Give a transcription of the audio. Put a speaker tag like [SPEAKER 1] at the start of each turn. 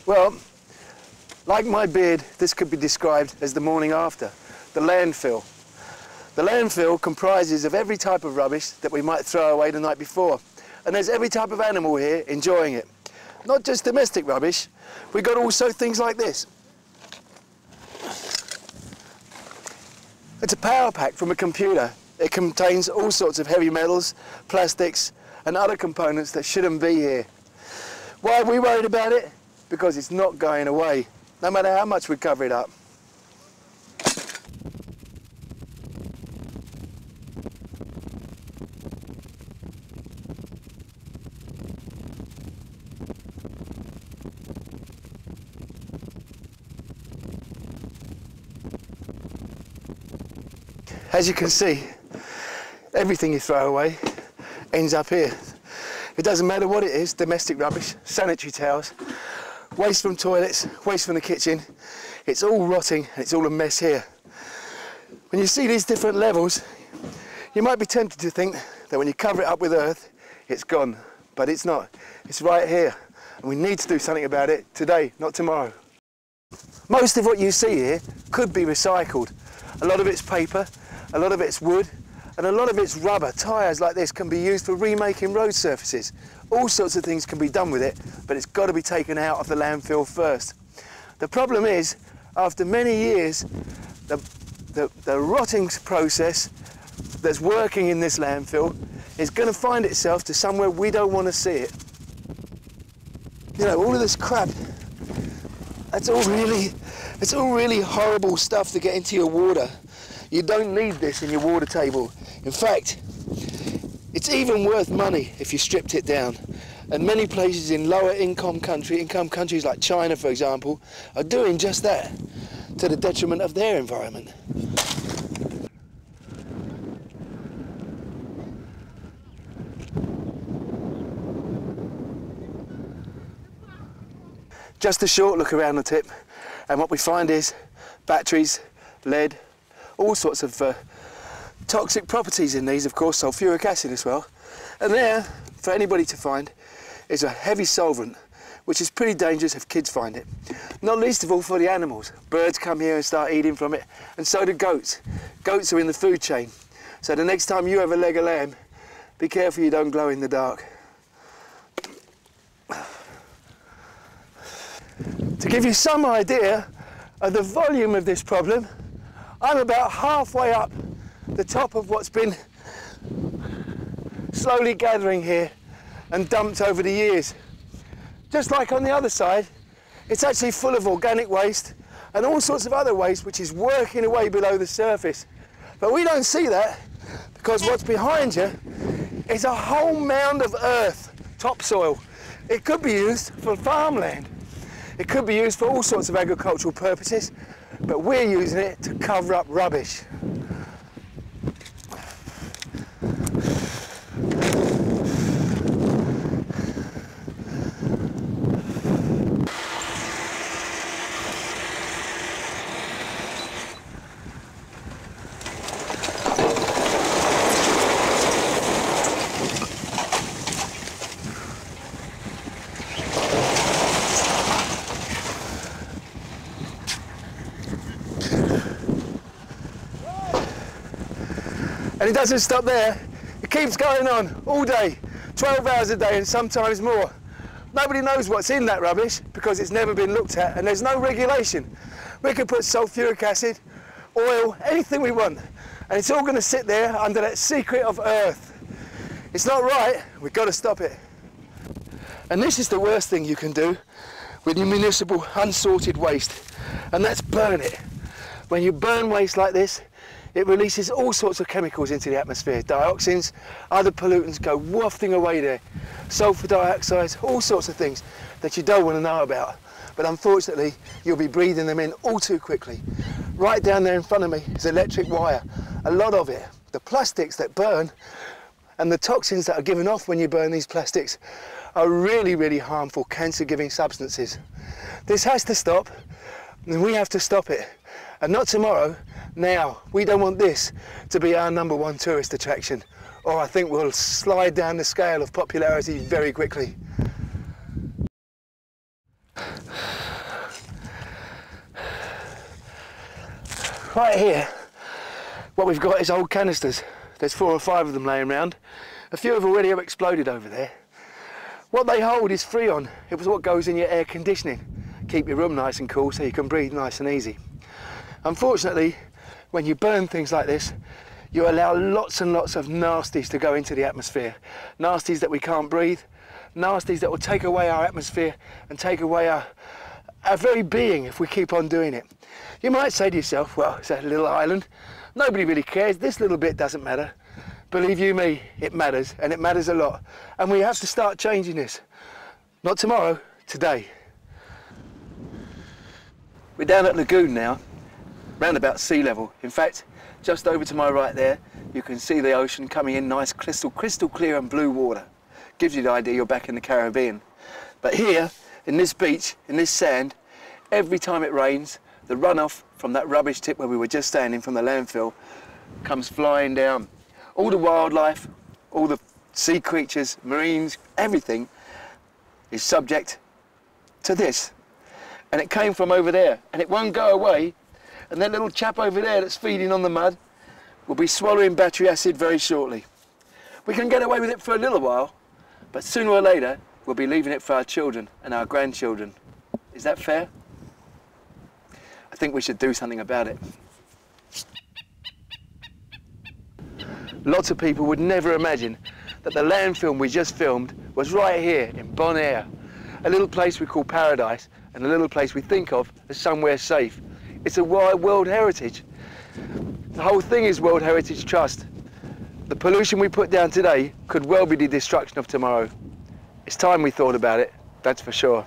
[SPEAKER 1] Well, like my beard, this could be described as the morning after, the landfill. The landfill comprises of every type of rubbish that we might throw away the night before. And there's every type of animal here enjoying it. Not just domestic rubbish, we've got also things like this. It's a power pack from a computer. It contains all sorts of heavy metals, plastics, and other components that shouldn't be here. Why are we worried about it? Because it's not going away, no matter how much we cover it up. As you can see, everything you throw away ends up here. It doesn't matter what it is, domestic rubbish, sanitary towels, waste from toilets, waste from the kitchen, it's all rotting and it's all a mess here. When you see these different levels, you might be tempted to think that when you cover it up with earth, it's gone, but it's not. It's right here, and we need to do something about it today, not tomorrow. Most of what you see here could be recycled. A lot of it's paper, a lot of it's wood, and a lot of it's rubber. Tyres like this can be used for remaking road surfaces. All sorts of things can be done with it, but it's got to be taken out of the landfill first. The problem is, after many years, the rotting process that's working in this landfill is going to find itself to somewhere we don't want to see it. You know, all of this crap, it's all really horrible stuff to get into your water. You don't need this in your water table. In fact, it's even worth money if you stripped it down. And many places in lower income countries like China, for example, are doing just that to the detriment of their environment. Just a short look around the tip, and what we find is batteries, lead, all sorts of toxic properties in these, of course, sulfuric acid as well. And there, for anybody to find, is a heavy solvent, which is pretty dangerous if kids find it. Not least of all for the animals. Birds come here and start eating from it, and so do goats. Goats are in the food chain. So the next time you have a leg of lamb, be careful you don't glow in the dark. To give you some idea of the volume of this problem, I'm about halfway up the top of what's been slowly gathering here and dumped over the years. Just like on the other side, it's actually full of organic waste and all sorts of other waste which is working away below the surface. But we don't see that because what's behind you is a whole mound of earth, topsoil. It could be used for farmland. It could be used for all sorts of agricultural purposes, but we're using it to cover up rubbish. And it doesn't stop there, it keeps going on all day, 12 hours a day and sometimes more. Nobody knows what's in that rubbish because it's never been looked at and there's no regulation. We could put sulfuric acid, oil, anything we want, and it's all going to sit there under that secret of earth. It's not right, we've got to stop it. And this is the worst thing you can do with your municipal unsorted waste, and that's burn it. When you burn waste like this, it releases all sorts of chemicals into the atmosphere. Dioxins, other pollutants go wafting away there. Sulfur dioxides, all sorts of things that you don't want to know about. But unfortunately, you'll be breathing them in all too quickly. Right down there in front of me is electric wire, a lot of it. The plastics that burn and the toxins that are given off when you burn these plastics are really, really harmful, cancer-giving substances. This has to stop, and we have to stop it. And not tomorrow, now. We don't want this to be our #1 tourist attraction, or I think we'll slide down the scale of popularity very quickly. Right here, what we've got is old canisters. There's 4 or 5 of them laying around. A few have already exploded over there. What they hold is Freon. It was what goes in your air conditioning. Keep your room nice and cool so you can breathe nice and easy. Unfortunately, when you burn things like this, you allow lots and lots of nasties to go into the atmosphere. Nasties that we can't breathe, nasties that will take away our atmosphere and take away our very being if we keep on doing it. You might say to yourself, well, it's a little island, nobody really cares, this little bit doesn't matter. Believe you me, it matters, and it matters a lot. And we have to start changing this. Not tomorrow, today. We're down at Lagoon now, round about sea level. In fact, just over to my right there, you can see the ocean coming in nice, crystal clear and blue water. Gives you the idea you're back in the Caribbean. But here, in this beach, in this sand, every time it rains, the runoff from that rubbish tip where we were just standing from the landfill comes flying down. All the wildlife, all the sea creatures, marines, everything is subject to this. And it came from over there, and it won't go away. And that little chap over there that's feeding on the mud will be swallowing battery acid very shortly. We can get away with it for a little while, but sooner or later we'll be leaving it for our children and our grandchildren. Is that fair? I think we should do something about it. Lots of people would never imagine that the landfill we just filmed was right here in Bonaire, a little place we call paradise and a little place we think of as somewhere safe. It's a World Heritage. The whole thing is World Heritage Trust. The pollution we put down today could well be the destruction of tomorrow. It's time we thought about it, that's for sure.